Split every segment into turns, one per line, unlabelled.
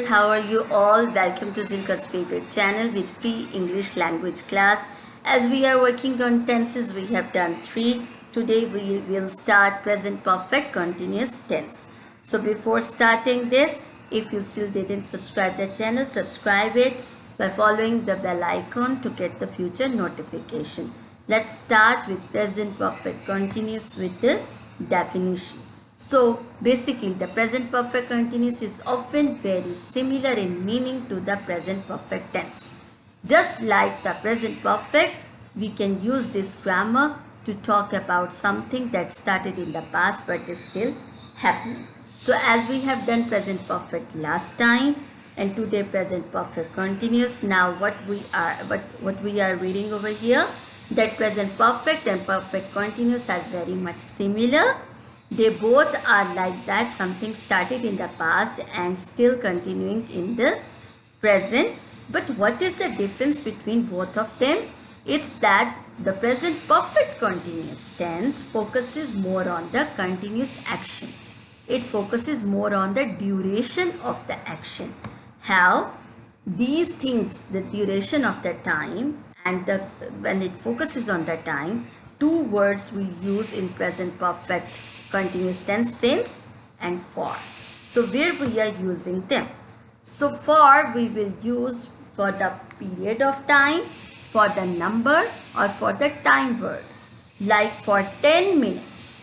how are you all? Welcome to Zilka's favorite channel with free English language class. As we are working on tenses, we have done 3. Today we will start present perfect continuous tense. So before starting this, if you still didn't subscribe the channel, subscribe it by following the bell icon to get the future notification. Let's start with present perfect continuous with the definition. So basically the present perfect continuous is often very similar in meaning to the present perfect tense. Just like the present perfect, we can use this grammar to talk about something that started in the past but is still happening. So as we have done present perfect last time and today present perfect continuous, now what we are reading over here, that present perfect and perfect continuous are very much similar. They both are like that, something started in the past and still continuing in the present. But what is the difference between both of them? It's that the present perfect continuous tense focuses more on the continuous action. It focuses more on the duration of the action. How? These things, the duration of the time and when it focuses on the time, two words we use in present perfect continuous tense, since and for. So where we are using them? So for we will use for the period of time, for the number, or for the time word. Like for 10 minutes,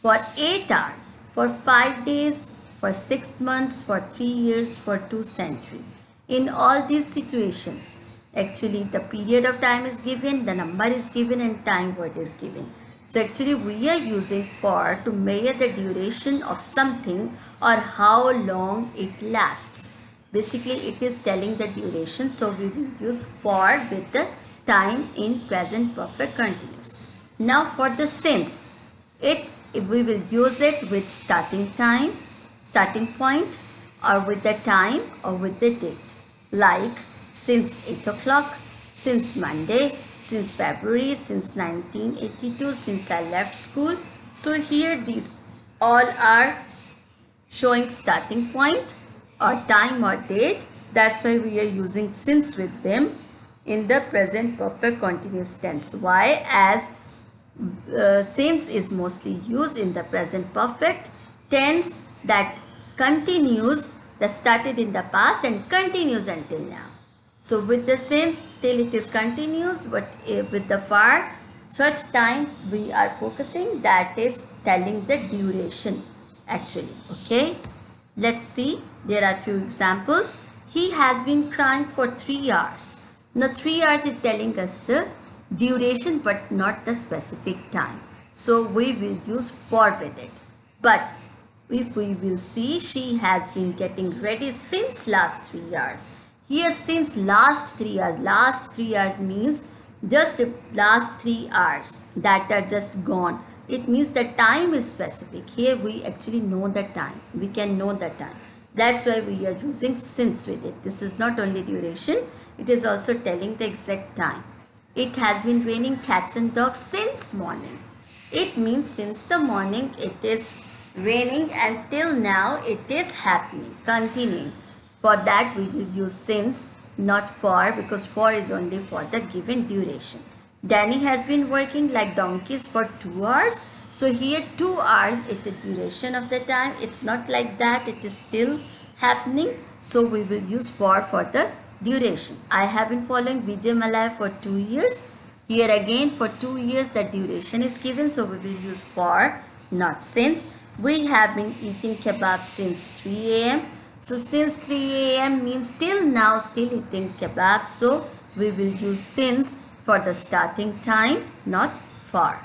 for 8 hours, for 5 days, for 6 months, for 3 years, for 2 centuries. In all these situations, actually the period of time is given, the number is given, and time word is given. So actually we are using for to measure the duration of something or how long it lasts. Basically it is telling the duration, so we will use for with the time in present perfect continuous. Now for the since, we will use it with starting time, starting point, or with the time or with the date. Like since 8 o'clock, since Monday, since February, since 1982, since I left school. So here these all are showing starting point or time or date. That's why we are using since with them in the present perfect continuous tense. Why? As since is mostly used in the present perfect tense that continues, that started in the past and continues until now. So with the since, still it is continuous, but with the for, such time we are focusing, that is telling the duration actually. Okay, let's see, there are few examples. He has been crying for 3 hours. Now 3 hours is telling us the duration but not the specific time. So we will use for with it. But if we will see, she has been getting ready since last 3 hours. Here since last 3 hours, last 3 hours means just last 3 hours that are just gone. It means the time is specific. Here we actually know the time. We can know the time. That's why we are using since with it. This is not only duration, it is also telling the exact time. It has been raining cats and dogs since morning. It means since the morning it is raining and till now it is happening, continuing. For that we will use since, not for, because for is only for the given duration. Danny has been working like donkeys for 2 hours. So here 2 hours is the duration of the time. It's not like that, it is still happening. So we will use for the duration. I have been following Vijay Malaya for 2 years. Here again for 2 years the duration is given. So we will use for, not since. We have been eating kebab since 3 a.m. So since 3 a.m. means till now still eating kebab. So we will use since for the starting time, not for.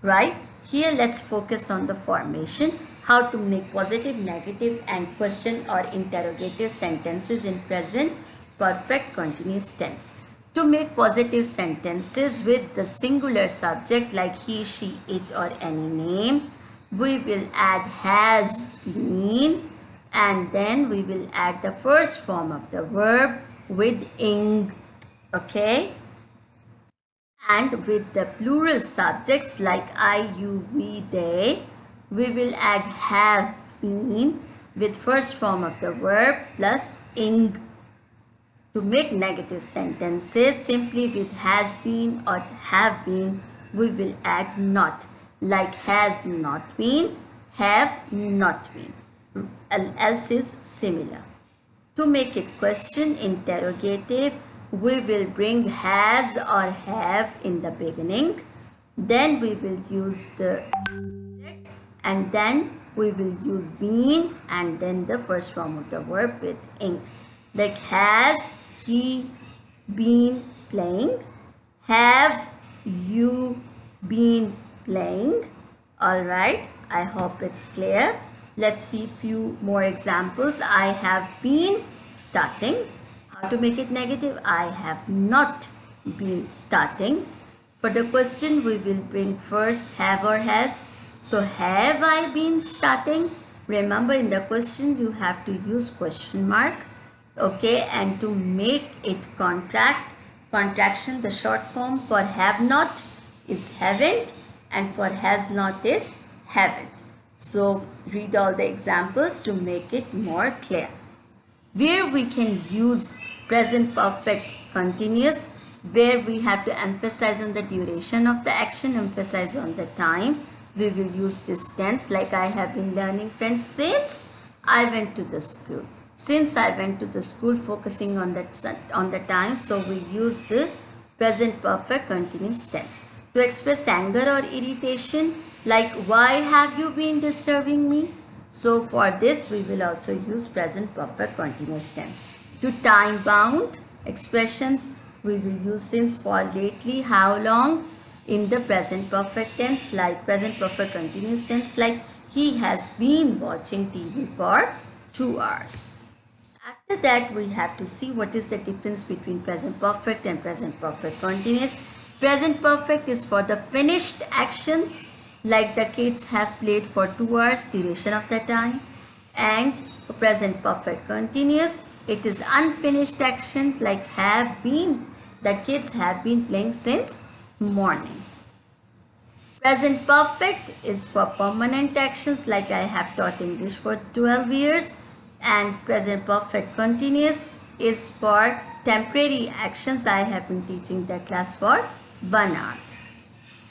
Right? Here let's focus on the formation. How to make positive, negative and question or interrogative sentences in present perfect continuous tense. To make positive sentences with the singular subject like he, she, it or any name, we will add has been, and then we will add the first form of the verb with ing. Okay, and with the plural subjects like I, you, we, they, we will add have been with first form of the verb plus ing. To make negative sentences simply with has been or have been, we will add not, like has not been, have not been. Else is similar. To make it question interrogative, we will bring has or have in the beginning. Then we will use the subject, and then we will use been and then the first form of the verb with ing. Like has he been playing? Have you been playing? Alright, I hope it's clear. Let's see few more examples. I have been starting. How to make it negative? I have not been starting. For the question, we will bring first have or has. So have I been starting? Remember, in the question you have to use question mark. Okay, and to make it contraction, the short form for have not is haven't, and for has not is haven't. So read all the examples to make it more clear. Where we can use present perfect continuous, where we have to emphasize on the duration of the action, emphasize on the time, we will use this tense, like I have been learning, friends, since I went to the school. Since I went to the school, focusing on the time, so we use the present perfect continuous tense. To express anger or irritation, like why have you been disturbing me? So for this we will also use present perfect continuous tense. To time bound expressions, we will use since, for, lately, how long in the present perfect tense, like present perfect continuous tense, like he has been watching TV for 2 hours. After that, we have to see what is the difference between present perfect and present perfect continuous. Present perfect is for the finished actions, like the kids have played for 2 hours, duration of the time. And for present perfect continuous, it is unfinished action, like have been, the kids have been playing since morning. Present perfect is for permanent actions, like I have taught English for 12 years. And present perfect continuous is for temporary actions. I have been teaching the class for 1 hour.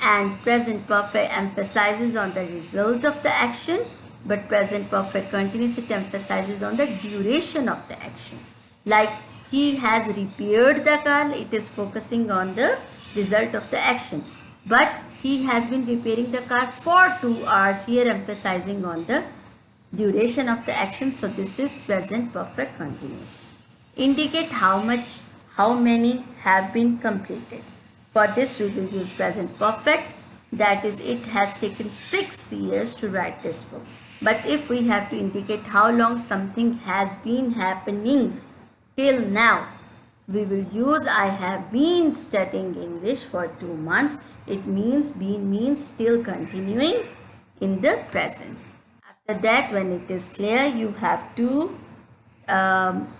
And present perfect emphasizes on the result of the action, but present perfect continuous, it emphasizes on the duration of the action. Like he has repaired the car, it is focusing on the result of the action. But he has been repairing the car for 2 hours, here emphasizing on the duration of the action. So this is present perfect continuous. Indicate how many have been completed. For this we will use present perfect, that is, it has taken 6 years to write this book. But if we have to indicate how long something has been happening till now, we will use I have been studying English for 2 months. It means been means still continuing in the present. After that, when it is clear, you have to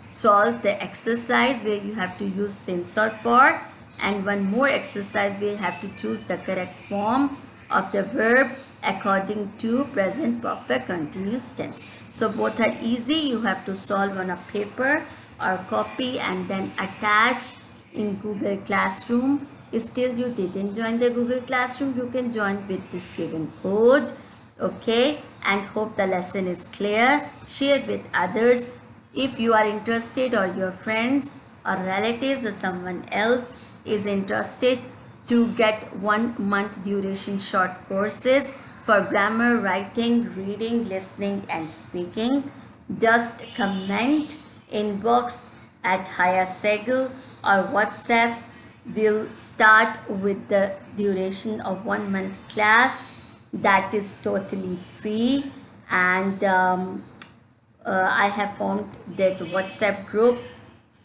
solve the exercise where you have to use since or for, and one more exercise where you have to choose the correct form of the verb according to present perfect continuous tense. So both are easy. You have to solve on a paper or copy and then attach in Google Classroom. If still you didn't join the Google Classroom, you can join with this given code. Okay, and hope the lesson is clear. Share with others. If you are interested, or your friends or relatives or someone else is interested to get 1 month duration short courses for grammar, writing, reading, listening and speaking, just comment inbox at Haya Segel or WhatsApp. We'll start with the duration of 1 month class that is totally free, and I have formed that WhatsApp group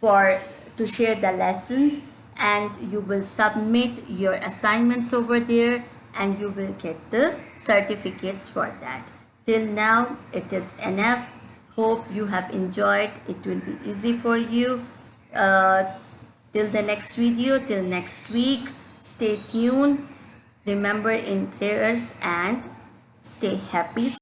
to share the lessons, and you will submit your assignments over there and you will get the certificates for that. Till now it is enough. Hope you have enjoyed. It will be easy for you. Till the next video, till next week, stay tuned. Remember in prayers and stay happy.